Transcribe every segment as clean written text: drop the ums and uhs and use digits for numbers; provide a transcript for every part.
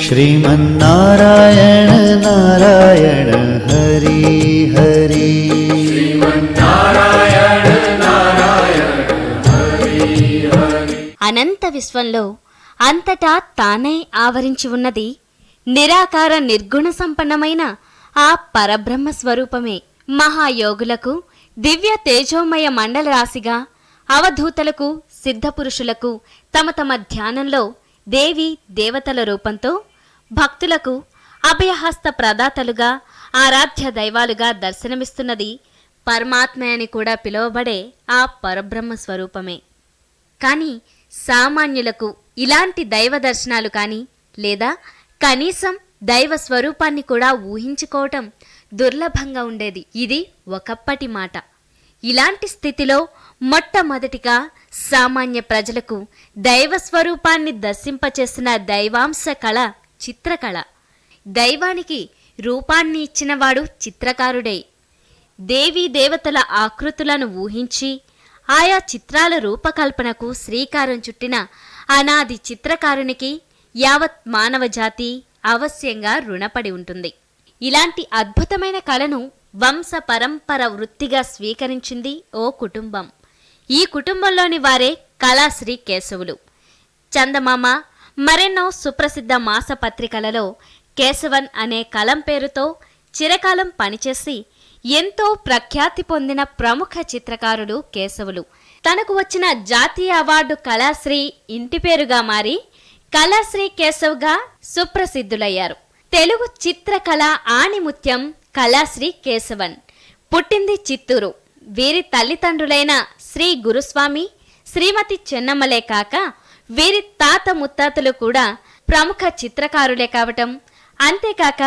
श्रीमन्नारायण नारायण हरि हरि श्रीमन्नारायण नारायण हरि हरि। అనంత విశ్వంలో అంతటా తానై ఆవరించి ఉన్నది నిరాకార నిర్గుణ సంపన్నమైన ఆ పరబ్రహ్మ స్వరూపమే. మహాయోగులకు దివ్య తేజోమయ మండల రాశిగా, అవధూతలకు సిద్ధపురుషులకు తమ తమ ధ్యానంలో దేవి దేవతల రూపంతో, భక్తులకు అభయహస్త ప్రదాతలుగా, ఆరాధ్య దైవాలుగా దర్శనమిస్తున్నది పరమాత్మ అని కూడా పిలువబడే ఆ పరబ్రహ్మ స్వరూపమే. కానీ సామాన్యులకు ఇలాంటి దైవ దర్శనాలు కానీ, లేదా కనీసం దైవ స్వరూపాన్ని కూడా ఊహించుకోవటం దుర్లభంగా ఉండేది. ఇది ఒకప్పటి మాట. ఇలాంటి స్థితిలో మొట్టమొదటిగా సామాన్య ప్రజలకు దైవ స్వరూపాన్ని దర్శింపచేసిన దైవాంశ కళ చిత్రకళ. దైవానికి రూపాన్ని ఇచ్చినవాడు చిత్రకారుడే. దేవీ దేవతల ఆకృతులను ఊహించి ఆయా చిత్రాల రూపకల్పనకు శ్రీకారం చుట్టిన అనాది చిత్రకారునికి యావత్ మానవ జాతి అవశ్యంగా రుణపడి ఉంటుంది. ఇలాంటి అద్భుతమైన కళను వంశ పరంపర వృత్తిగా స్వీకరించింది ఓ కుటుంబం. ఈ కుటుంబంలోని వారే కళాశ్రీ కేశవులు. చందమామ మరెన్నో సుప్రసిద్ధ మాసపత్రికలలో కేశవన్ అనే కలం పేరుతో చిరకాలం పనిచేసి ఎంతో ప్రఖ్యాతి పొందిన ప్రముఖ చిత్రకారుడు కేశవులు. తనకు వచ్చిన జాతీయ అవార్డు కళాశ్రీ ఇంటి పేరుగా మారి కళాశ్రీ కేశవ్గా సుప్రసిద్ధులయ్యారు. తెలుగు చిత్రకళ ఆణిముత్యం కళాశ్రీ కేశవన్. పుట్టింది చిత్తూరు. వీరి తల్లిదండ్రులైన శ్రీ గురుస్వామి, శ్రీమతి చెన్నమ్మలే కాక వీరి తాత ముత్తాతలు కూడా ప్రముఖ చిత్రకారులే కావటం, అంతేకాక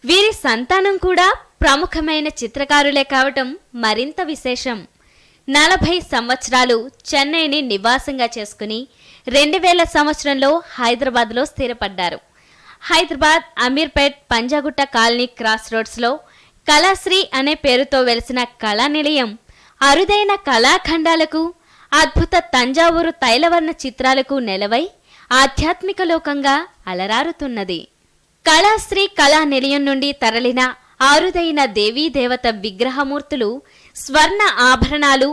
వీరి సంతానం కూడా ప్రముఖమైన చిత్రకారులే కావటం మరింత విశేషం. 40 సంవత్సరాలు చెన్నైని నివాసంగా చేసుకుని 2000 సంవత్సరంలో హైదరాబాద్లో స్థిరపడ్డారు. హైదరాబాద్ అమీర్పేట్ పంజాగుట్ట కాలనీ క్రాస్ రోడ్స్లో కళాశ్రీ అనే పేరుతో వెలిసిన కళా నిలయం అరుదైన కళాఖండాలకు, అద్భుత తంజావూరు తైలవర్ణ చిత్రాలకు నెలవై ఆధ్యాత్మిక లోకంగా అలరారుతున్నది. కళాశ్రీ కళా నిలయం నుండి తరలిన ఆరుదైన దేవీ దేవత విగ్రహమూర్తులు, స్వర్ణ ఆభరణాలు,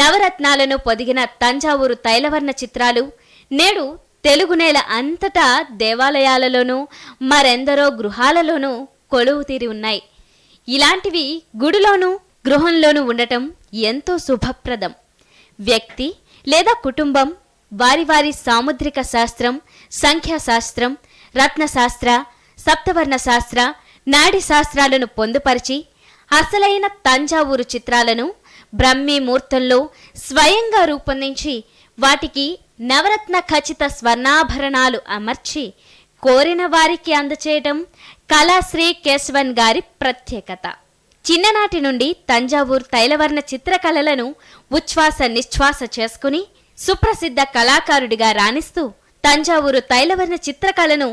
నవరత్నాలను పొదిగిన తంజావూరు తైలవర్ణ చిత్రాలు నేడు తెలుగు నేల అంతటా దేవాలయాలలోనూ మరెందరో గృహాలలోనూ కొలువు తీరి ఉన్నాయి. ఇలాంటివి గుడిలోనూ గృహంలోనూ ఉండటం ఎంతో శుభప్రదం. వ్యక్తి లేదా కుటుంబం వారి వారి సాముద్రిక శాస్త్రం, సంఖ్యాశాస్త్రం, రత్నశాస్త్ర, సప్తవర్ణ శాస్త్ర, నాడి శాస్త్రాలను పొందుపరిచి అసలైన తంజావూరు చిత్రాలను బ్రహ్మీ ముహూర్తంలో స్వయంగా రూపొందించి వాటికి నవరత్న ఖచ్చిత స్వర్ణాభరణాలు అమర్చి కోరిన వారికి అందచేయటం కళాశ్రీ కేశవన్ గారి ప్రత్యేకత. చిన్ననాటి నుండి తంజావూరు తైలవర్ణ చిత్రకళలను ఉచ్ఛ్వాస నిశ్వాస చేసుకుని సుప్రసిద్ధ కళాకారుడిగా రాణిస్తూ తంజావూరు తైలవర్ణ చిత్రకళను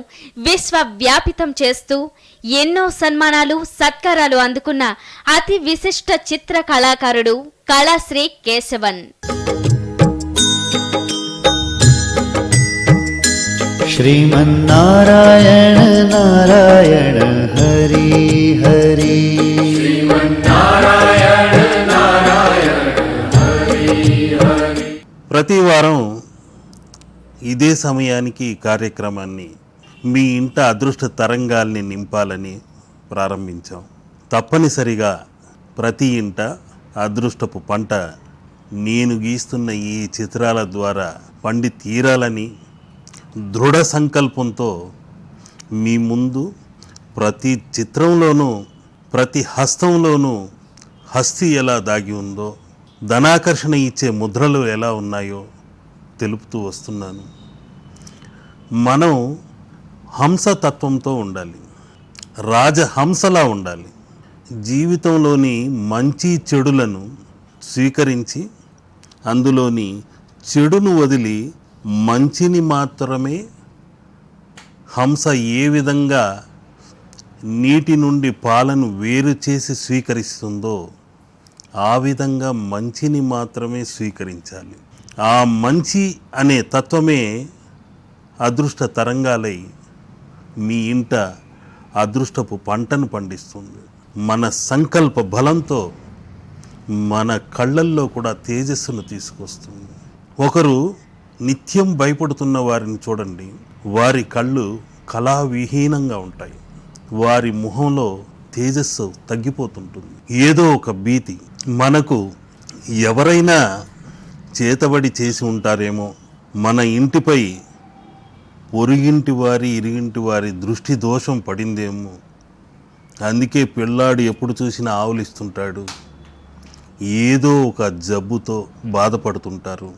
విశ్వవ్యాపితం చేస్తూ ఎన్నో సన్మానాలు, సత్కారాలు అందుకున్న అతి విశిష్ట చిత్ర కళాకారుడు కళాశ్రీ కేశవన్. श्रीमन्नारायण नारायण हरि हरि श्रीमन्नारायण नारायण हरि हरि। ప్రతి వారం ఇదే సమయానికి ఈ కార్యక్రమాన్ని మీ ఇంట అదృష్ట తరంగాల్ని నింపాలని ప్రారంభించాం. తప్పనిసరిగా ప్రతి ఇంట అదృష్టపు పంట నేను గీస్తున్న ఈ చిత్రాల ద్వారా పండి తీరాలని దృఢ సంకల్పంతో మీ ముందు ప్రతి చిత్రంలోనూ, ప్రతి హస్తంలోనూ హస్తి ఎలా దాగి ఉందో, ధనాకర్షణ ఇచ్చే ముద్రలు ఎలా ఉన్నాయో తెలుపుతూ వస్తున్నాను. మనం హంసతత్వంతో ఉండాలి, రాజహంసలా ఉండాలి. జీవితంలోని మంచి చెడులను స్వీకరించి అందులోని చెడును వదిలి మంచిని మాత్రమే హంస ఏ విధంగా నీటి నుండి పాలను వేరు చేసి స్వీకరిస్తుందో ఆ విధంగా మంచిని మాత్రమే స్వీకరించాలి. ఆ మంచి అనే తత్వమే అదృష్ట తరంగాలై మీ ఇంట అదృష్టపు పంటను పండిస్తుంది. మన సంకల్ప బలంతో మన కళ్ళల్లో కూడా తేజస్సును తీసుకొస్తుంది. ఒకరు నిత్యం భయపడుతున్న వారిని చూడండి, వారి కళ్ళు కళావిహీనంగా ఉంటాయి. వారి ముఖంలో తేజస్సు తగ్గిపోతుంటుంది. ఏదో ఒక భీతి. మనకు ఎవరైనా చేతబడి చేసి ఉంటారేమో, మన ఇంటిపై పొరుగింటి వారి ఇరుగింటి వారి దృష్టి దోషం పడిందేమో, అందుకే పిల్లాడు ఎప్పుడు చూసినా ఆవులిస్తుంటాడు, ఏదో ఒక జబ్బుతో బాధపడుతుంటారు,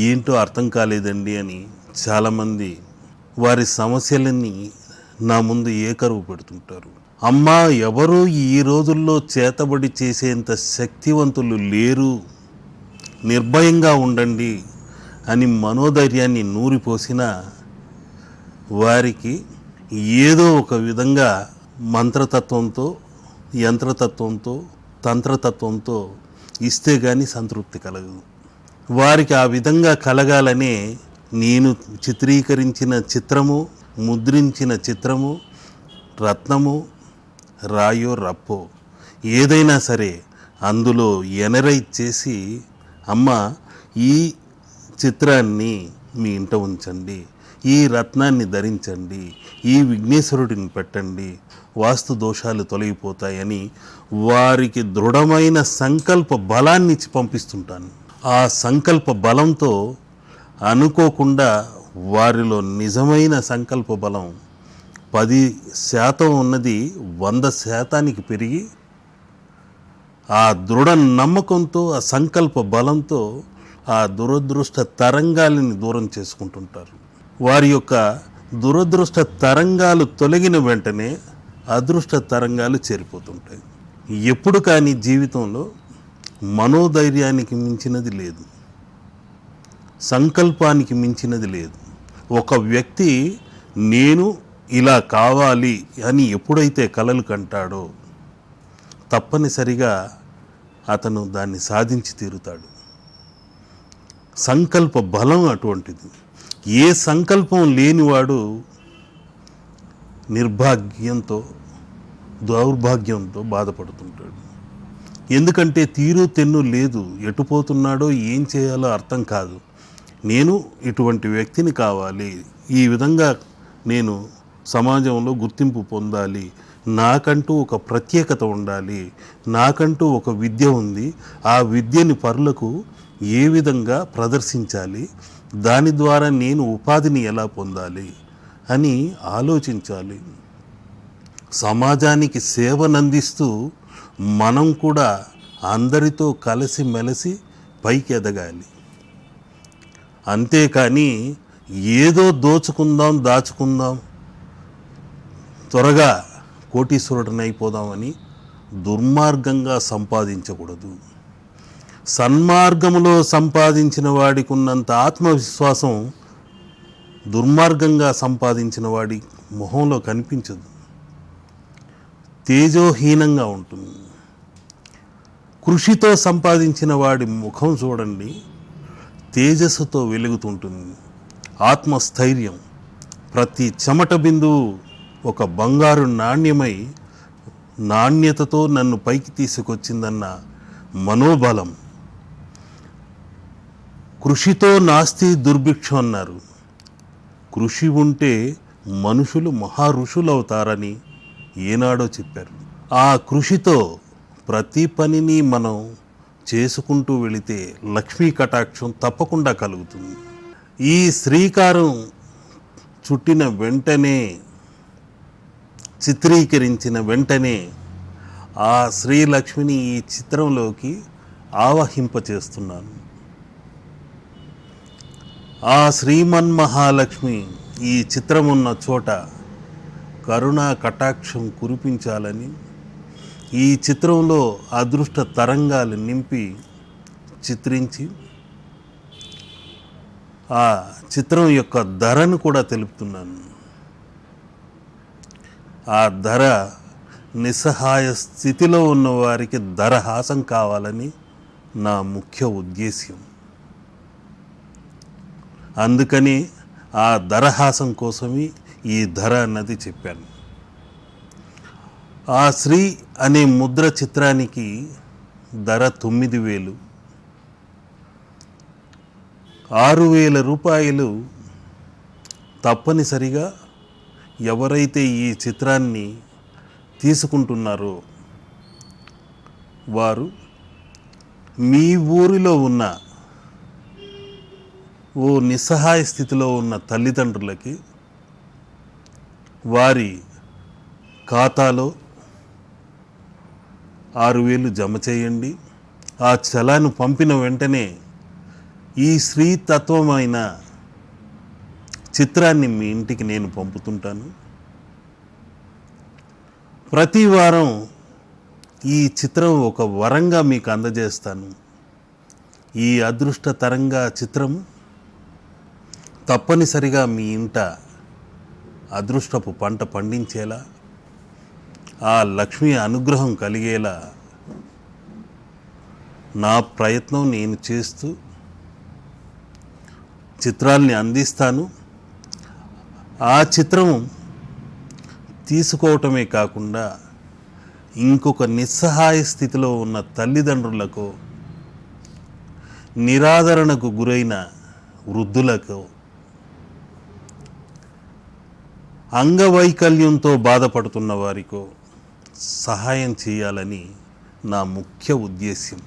ఏంటో అర్థం కాలేదండి అని చాలామంది వారి సమస్యలన్నీ నా ముందు ఏకరువు పెడుతుంటారు. అమ్మా, ఎవరు ఈ రోజుల్లో చేతబడి చేసేంత శక్తివంతులు లేరు, నిర్భయంగా ఉండండి అని మనోధైర్యాన్ని నూరిపోసిన వారికి ఏదో ఒక విధంగా మంత్రతత్వంతో, యంత్రతత్వంతో, తంత్రతత్వంతో ఇస్తే కానీ సంతృప్తి కలగదు. వారికి ఆ విధంగా కలగాలనే నేను చిత్రీకరించిన చిత్రము, ముద్రించిన చిత్రము, రత్నము, రాయో రప్పో ఏదైనా సరే అందులో ఎనరైజ్ చేసి, అమ్మ ఈ చిత్రాన్ని మీ ఇంట ఉంచండి, ఈ రత్నాన్ని ధరించండి, ఈ విఘ్నేశ్వరుడిని పెట్టండి, వాస్తు దోషాలు తొలగిపోతాయని వారికి దృఢమైన సంకల్ప బలాన్ని ఇచ్చి పంపిస్తుంటాను. ఆ సంకల్ప బలంతో అనుకోకుండా వారిలో నిజమైన సంకల్ప బలం 10% ఉన్నది 100% పెరిగి ఆ దృఢ నమ్మకంతో, ఆ సంకల్ప బలంతో ఆ దురదృష్ట తరంగాలని దూరం చేసుకుంటుంటారు. వారి యొక్క దురదృష్ట తరంగాలు తొలగిన వెంటనే అదృష్ట తరంగాలు చేరిపోతుంటాయి. ఎప్పుడు కానీ జీవితంలో మనోధైర్యానికి మించినది లేదు, సంకల్పానికి మించినది లేదు. ఒక వ్యక్తి నేను ఇలా కావాలి అని ఎప్పుడైతే కలలు కంటాడో తప్పనిసరిగా అతను దాన్ని సాధించి తీరుతాడు. సంకల్ప బలం అటువంటిది. ఏ సంకల్పం లేనివాడు నిర్భాగ్యంతో, దౌర్భాగ్యంతో బాధపడుతుంటాడు. ఎందుకంటే తీరు తెన్ను లేదు, ఎటుపోతున్నాడో ఏం చేయాలో అర్థం కాదు. నేను ఇటువంటి వ్యక్తిని కావాలి, ఈ విధంగా నేను సమాజంలో గుర్తింపు పొందాలి, నాకంటూ ఒక ప్రత్యేకత ఉండాలి, నాకంటూ ఒక విద్య ఉంది, ఆ విద్యని పరులకు ఏ విధంగా ప్రదర్శించాలి, దాని ద్వారా నేను ఉపాధిని ఎలా పొందాలి అని ఆలోచించాలి. సమాజానికి సేవనందిస్తూ మనం కూడా అందరితో కలిసిమెలిసి పైకి ఎదగాలి. అంతేకాని ఏదో దోచుకుందాం, దాచుకుందాం, త్వరగా కోటీశ్వరుడిని అయిపోదామని దుర్మార్గంగా సంపాదించకూడదు. సన్మార్గములో సంపాదించిన వాడికి ఉన్నంత ఆత్మవిశ్వాసం దుర్మార్గంగా సంపాదించిన వాడి మొహంలో కనిపించదు, తేజోహీనంగా ఉంటుంది. కృషితో సంపాదించిన వాడి ముఖం చూడండి, తేజస్సుతో వెలుగుతుంటుంది. ఆత్మస్థైర్యం, ప్రతి చెమట బిందువు ఒక బంగారు నాణ్యమై నాణ్యతతో నన్ను పైకి తీసుకొచ్చిందన్న మనోబలం. కృషితో నాస్తి దుర్భిక్షం అన్నారు. కృషి ఉంటే మనుషులు మహా ఋషులు అవుతారని ఏనాడో చెప్పారు. ఆ కృషితో ప్రతి పనిని మనం చేసుకుంటూ వెళితే లక్ష్మీ కటాక్షం తప్పకుండా కలుగుతుంది. ఈ శ్రీకారం చుట్టిన వెంటనే, చిత్రీకరించిన వెంటనే ఆ శ్రీలక్ష్మిని ఈ చిత్రంలోకి ఆవహింపచేస్తున్నాను. ఆ శ్రీమన్మహాలక్ష్మి ఈ చిత్రమున్న చోట కరుణా కటాక్షం కురిపించాలని, ఈ చిత్రంలో అదృష్ట తరంగాలు నింపి చిత్రించి ఆ చిత్రం యొక్క ధరను కూడా తెలుపుతున్నాను. ఆ ధర నిస్సహాయ స్థితిలో ఉన్న వారికి ధరహాసం కావాలని నా ముఖ్య ఉద్దేశ్యం. అందుకని ఆ ధరహాసం కోసమే ఈ ధర అన్నది చెప్పాను. ఆ శ్రీ అనే ముద్ర చిత్రానికి ధర 9,000. 6,000 రూపాయలు తప్పనిసరిగా ఎవరైతే ఈ చిత్రాన్ని తీసుకుంటున్నారో వారు మీ ఊరిలో ఉన్న ఓ నిస్సహాయ స్థితిలో ఉన్న తల్లిదండ్రులకి వారి ఖాతాలో 6,000 జమ చేయండి. ఆ చలాను పంపిన వెంటనే ఈ శ్రీతత్వమైన చిత్రాన్ని మీ ఇంటికి నేను పంపుతుంటాను. ప్రతి వారం ఈ చిత్రం ఒక వరంగా మీకు అందజేస్తాను. ఈ అదృష్ట తరంగా చిత్రం తప్పనిసరిగా మీ ఇంట అదృష్టపు పంట పండించేలా, ఆ లక్ష్మీ అనుగ్రహం కలిగేలా నా ప్రయత్నం నేను చేస్తూ చిత్రాల్ని అందిస్తాను. ఆ చిత్రం తీసుకోవటమే కాకుండా ఇంకొక నిస్సహాయ స్థితిలో ఉన్న తల్లిదండ్రులకు, నిరాదరణకు గురైన వృద్ధులకు, అంగవైకల్యంతో బాధపడుతున్న వారికో సహాయం చేయాలని నా ముఖ్య ఉద్దేశ్యం.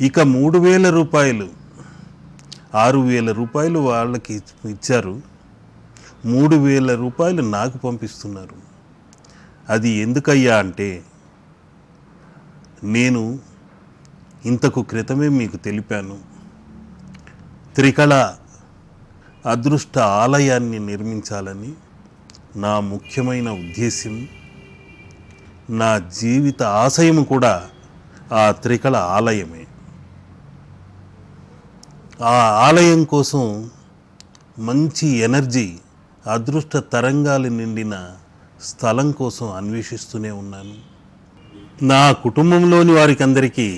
ఇక 3,000 రూపాయలు, 6,000 రూపాయలు వాళ్ళకి ఇచ్చారు, 3,000 రూపాయలు నాకు పంపిస్తున్నారు. అది ఎందుకయ్యా అంటే, నేను ఇంతకు క్రితమే మీకు తెలిపాను, త్రికళ అదృష్ట ఆలయాన్ని నిర్మించాలని నా ముఖ్యమైన ఉద్దేశ్యం. నా జీవిత ఆశయం కూడా ఆ త్రికళ ఆలయమే. ఆ ఆలయం కోసం మంచి ఎనర్జీ, అదృష్ట తరంగాలు నిండిన స్థలం కోసం అన్వేషిస్తూనే ఉన్నాను. నా కుటుంబంలోని వారికి అందరికీ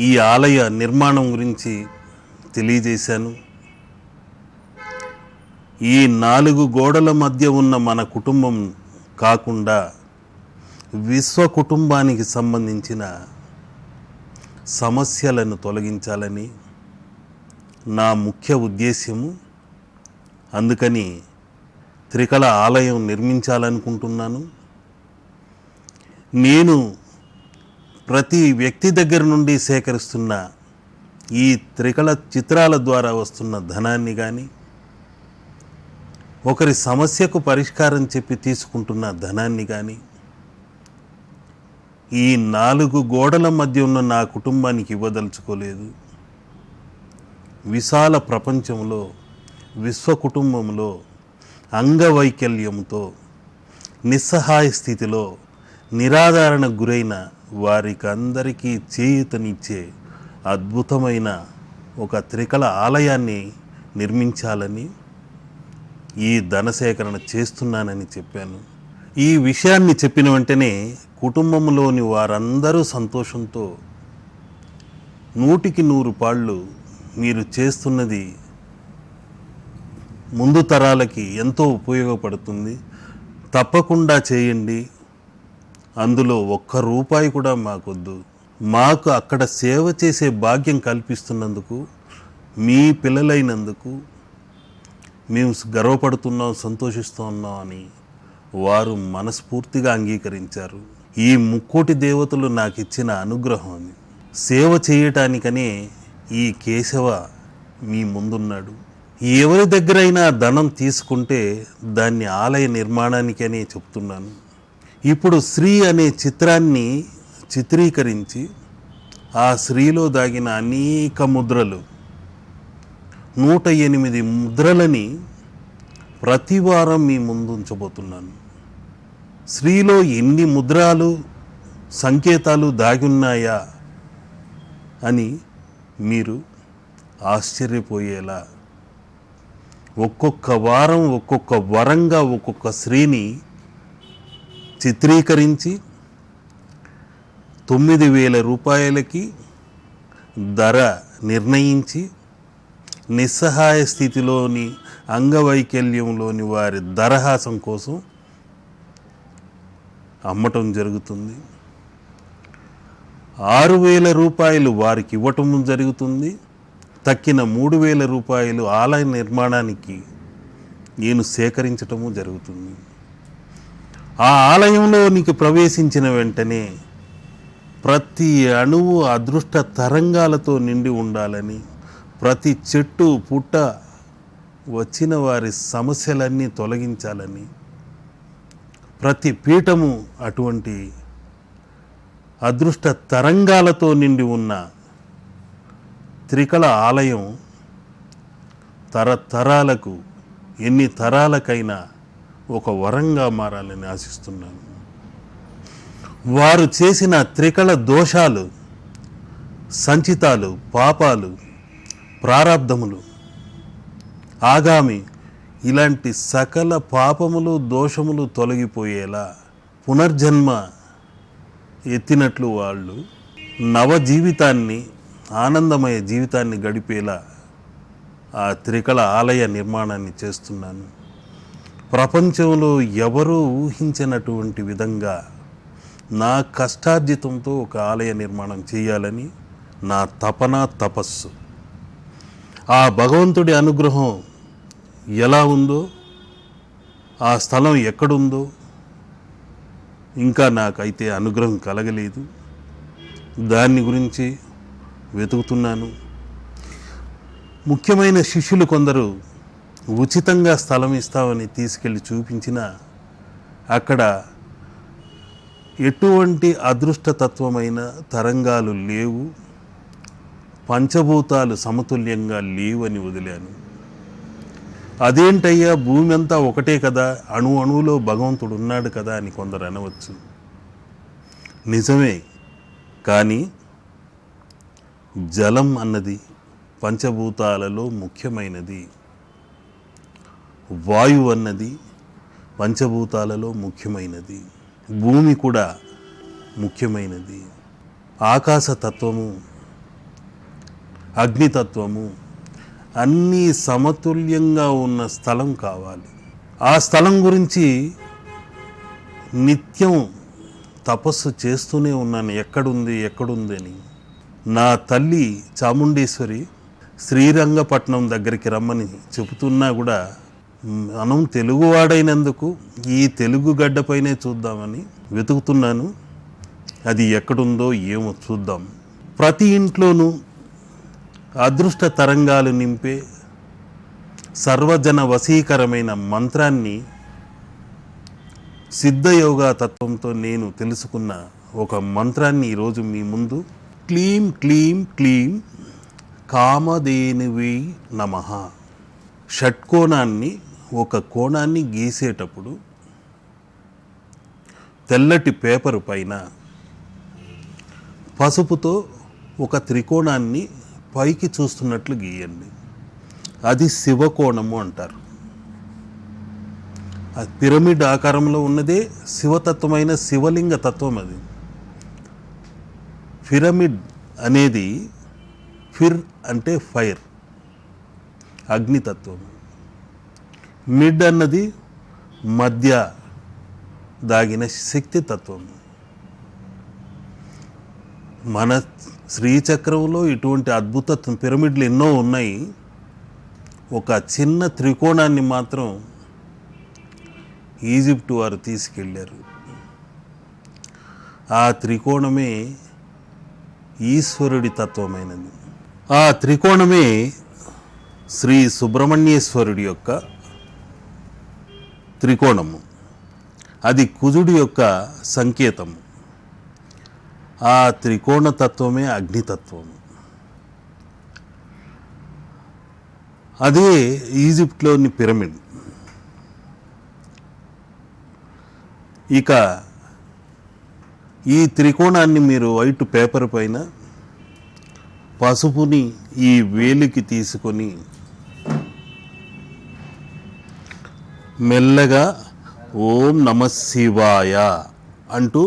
ఈ ఆలయ నిర్మాణం గురించి తెలియజేశాను. ఈ 4 గోడల మధ్య ఉన్న మన కుటుంబం కాకుండా విశ్వ కుటుంబానికి సంబంధించిన సమస్యలను తొలగించాలని నా ముఖ్య ఉద్దేశ్యము. అందుకని త్రికళ ఆలయం నిర్మించాలనుకుంటున్నాను. నేను ప్రతి వ్యక్తి దగ్గర నుండి సేకరిస్తున్న ఈ త్రికళ చిత్రాల ద్వారా వస్తున్న ధనాన్ని కానీ, ఒకరి సమస్యకు పరిష్కారం చెప్పి తీసుకుంటున్న ధనాన్ని కానీ, ఈ 4 గోడల మధ్య ఉన్న నా కుటుంబానికి ఇవ్వదలుచుకోలేదు. విశాల ప్రపంచంలో, విశ్వ కుటుంబంలో అంగవైకల్యంతో, నిస్సహాయ స్థితిలో, నిరాదరణకు గురైన వారికి అందరికీ చేయూతనిచ్చే అద్భుతమైన ఒక త్రికళ ఆలయాన్ని నిర్మించాలని ఈ ధనసేకరణ చేస్తున్నానని చెప్పాను. ఈ విషయాన్ని చెప్పిన వెంటనే కుటుంబంలోని వారందరూ సంతోషంతో 100కి 100 పాళ్ళు మీరు చేస్తున్నది ముందు తరాలకి ఎంతో ఉపయోగపడుతుంది, తప్పకుండా చేయండి, అందులో ఒక్క రూపాయి కూడా మాకొద్దు, మాకు అక్కడ సేవ చేసే భాగ్యం కల్పిస్తున్నందుకు, మీ పిల్లలైనందుకు మేము గర్వపడుతున్నాం, సంతోషిస్తున్నాం అని వారు మనస్ఫూర్తిగా అంగీకరించారు. ఈ 3 దేవతలు నాకు ఇచ్చిన అనుగ్రహం అని. సేవ చేయటానికనే ఈ కేశవ మీ ముందున్నాడు. ఎవరి దగ్గరైనా ధనం తీసుకుంటే దాన్ని ఆలయ నిర్మాణానికనే చెప్తున్నాను. ఇప్పుడు శ్రీ అనే చిత్రాన్ని చిత్రీకరించి ఆ శ్రీలో దాగిన అనేక ముద్రలు, 108 ముద్రలని ప్రతి వారం మీ ముందు ఉంచబోతున్నాను. శ్రీలో ఎన్ని ముద్రాలు సంకేతాలు దాగున్నాయా అని మీరు ఆశ్చర్యపోయేలా ఒక్కొక్క వారం ఒక్కొక్క వరంగా ఒక్కొక్క శ్రీని చిత్రీకరించి 9,000 రూపాయలకి ధర నిర్ణయించి నిస్సహాయ స్థితిలోని అంగవైకల్యంలోని వారి దరహాసం కోసం అమ్మటం జరుగుతుంది. 6,000 రూపాయలు వారికి ఇవ్వటం జరుగుతుంది. తక్కిన 3,000 రూపాయలు ఆలయ నిర్మాణానికి నేను సేకరించటము జరుగుతుంది. ఆ ఆలయంలోనికి ప్రవేశించిన వెంటనే ప్రతి అణువు అదృష్ట తరంగాలతో నిండి ఉండాలని, ప్రతి చెట్టు పుట్ట వచ్చిన వారి సమస్యలన్నీ తొలగించాలని, ప్రతి పీఠము అటువంటి అదృష్ట తరంగాలతో నిండి ఉన్న త్రికళ ఆలయం తరతరాలకు ఎన్ని తరాలకైనా ఒక వరంగా మారాలని ఆశిస్తున్నాను. వారు చేసిన త్రికళ దోషాలు, సంచితాలు, పాపాలు, ప్రారబ్ధములు, ఆగామి ఇలాంటి సకల పాపములు దోషములు తొలగిపోయేలా పునర్జన్మ ఎత్తినట్లు వాళ్ళు నవ జీవితాన్ని, ఆనందమయ జీవితాన్ని గడిపేలా ఆ త్రికళ ఆలయ నిర్మాణాన్ని చేస్తున్నాను. ప్రపంచంలో ఎవరూ ఊహించినటువంటి విధంగా నా కష్టార్జితంతో ఒక ఆలయ నిర్మాణం చేయాలని నా తపన, తపస్సు. ఆ భగవంతుడి అనుగ్రహం ఎలా ఉందో, ఆ స్థలం ఎక్కడుందో ఇంకా నాకైతే అనుగ్రహం కలగలేదు. దాన్ని గురించి వెతుకుతున్నాను. ముఖ్యమైన శిష్యులు కొందరు ఉచితంగా స్థలం ఇస్తామని తీసుకెళ్ళి చూపించిన అక్కడ ఎటువంటి అదృష్టతత్వమైన తరంగాలు లేవు, పంచభూతాలు సమతుల్యంగా లేవని వదిలాను. అదేంటయ్యా, భూమి అంతా ఒకటే కదా, అణు అణువులో భగవంతుడు ఉన్నాడు కదా అని కొందరు అనవచ్చు. నిజమే, కానీ జలం అన్నది పంచభూతాలలో ముఖ్యమైనది, వాయువు అన్నది పంచభూతాలలో ముఖ్యమైనది, భూమి కూడా ముఖ్యమైనది, ఆకాశతత్వము, అగ్నితత్వము అన్నీ సమతుల్యంగా ఉన్న స్థలం కావాలి. ఆ స్థలం గురించి నిత్యం తపస్సు చేస్తూనే ఉన్నాను. ఎక్కడుంది అని. నా తల్లి చాముండేశ్వరి శ్రీరంగపట్నం దగ్గరికి రమ్మని చెబుతున్నా కూడా మనం తెలుగువాడైనందుకు ఈ తెలుగు గడ్డపైనే చూద్దామని వెతుకుతున్నాను. అది ఎక్కడుందో ఏమో చూద్దాం. ప్రతి ఇంట్లోనూ అదృష్ట తరంగాలు నింపే సర్వజన వశీకరమైన మంత్రాన్ని సిద్ధయోగా తత్వంతో నేను తెలుసుకున్న ఒక మంత్రాన్ని ఈరోజు మీ ముందు క్లీం క్లీం క్లీం కామధేనువే నమః. షట్కోణాన్ని, ఒక కోణాన్ని గీసేటప్పుడు తెల్లటి పేపరు పైన పసుపుతో ఒక త్రికోణాన్ని పైకి చూస్తున్నట్లు గీయండి. అది శివకోణము అంటారు. అది పిరమిడ్ ఆకారంలో ఉన్నదే శివతత్వమైన శివలింగ తత్వం. అది పిరమిడ్ అనేది ఫిర్ అంటే ఫైర్, అగ్నితత్వం. మిడ్ అన్నది మధ్య దాగిన శక్తి తత్వం. మన శ్రీచక్రంలో ఇటువంటి అద్భుత పిరమిడ్లు ఎన్నో ఉన్నాయి. ఒక చిన్న త్రికోణాన్ని మాత్రం ఈజిప్ట్ వారు తీసుకెళ్ళారు. ఆ త్రికోణమే ఈశ్వరుడి తత్వమైనది. ఆ త్రికోణమే శ్రీ సుబ్రహ్మణ్యేశ్వరుడి యొక్క త్రికోణము. అది కుజుడి యొక్క సంకేతము. ఆ త్రికోణ తత్వమే అగ్నితత్వము. అదే ఈజిప్ట్లోని పిరమిడ్. ఇక ఈ త్రికోణాన్ని మీరు వైట్ పేపర్ పైన పసుపుని ఈ వేలికి తీసుకొని మెల్లగా ఓం నమ శివాయ అంటూ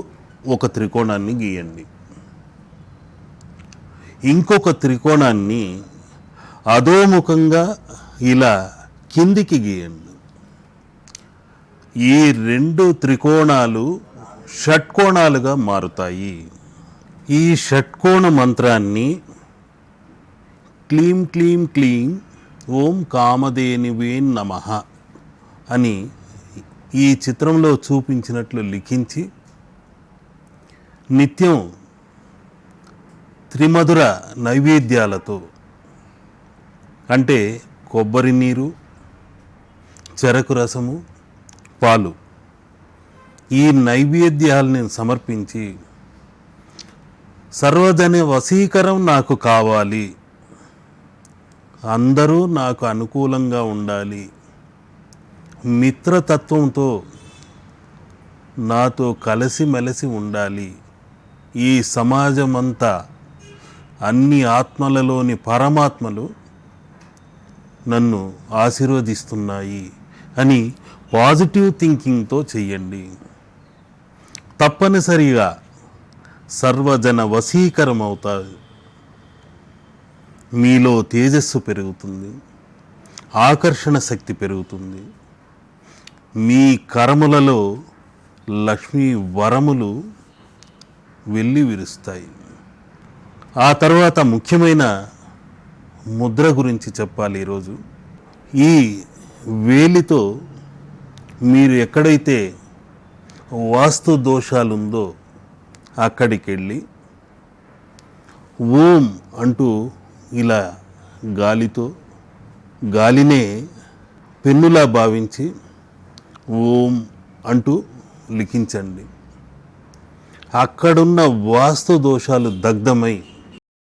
ఒక త్రికోణాన్ని గీయండి. ఇంకొక త్రికోణాన్ని అధోముఖంగా ఇలా కిందికి గీయండి. ఈ రెండు త్రికోణాలు షట్కోణాలుగా మారుతాయి. ఈ షట్కోణ మంత్రాన్ని క్లీం క్లీం క్లీం ఓం కామధేనువే నమః అని ఈ చిత్రంలో చూపించినట్లు లిఖించి నిత్యం త్రిమధుర నైవేద్యాలతో అంటే కొబ్బరి నీరు, చెరకు రసము, పాలు ఈ నైవేద్యాలని సమర్పించి సర్వజన వశీకరం నాకు కావాలి, అందరూ నాకు అనుకూలంగా ఉండాలి, మిత్రతత్వంతో నాతో కలిసిమెలిసి ఉండాలి, ఈ సమాజమంతా అన్ని ఆత్మలలోని పరమాత్మలు నన్ను ఆశీర్వదిస్తున్నాయి అని పాజిటివ్ థింకింగ్తో చెయ్యండి. తప్పనిసరిగా సర్వజన వశీకరం అవుతారు. మీలో తేజస్సు పెరుగుతుంది, ఆకర్షణ శక్తి పెరుగుతుంది, మీ కర్మలలో లక్ష్మీ వరములు వెళ్ళి విరుస్తాయి. ఆ తర్వాత ముఖ్యమైన ముద్ర గురించి చెప్పాలి ఈరోజు. ఈ వేలితో మీరు ఎక్కడైతే వాస్తు దోషాలుందో అక్కడికి వెళ్ళి ఓం అంటూ ఇలా గాలినే పెన్నులా భావించి ఓం అంటూ లిఖించండి. అక్కడున్న వాస్తు దోషాలు దగ్ధమై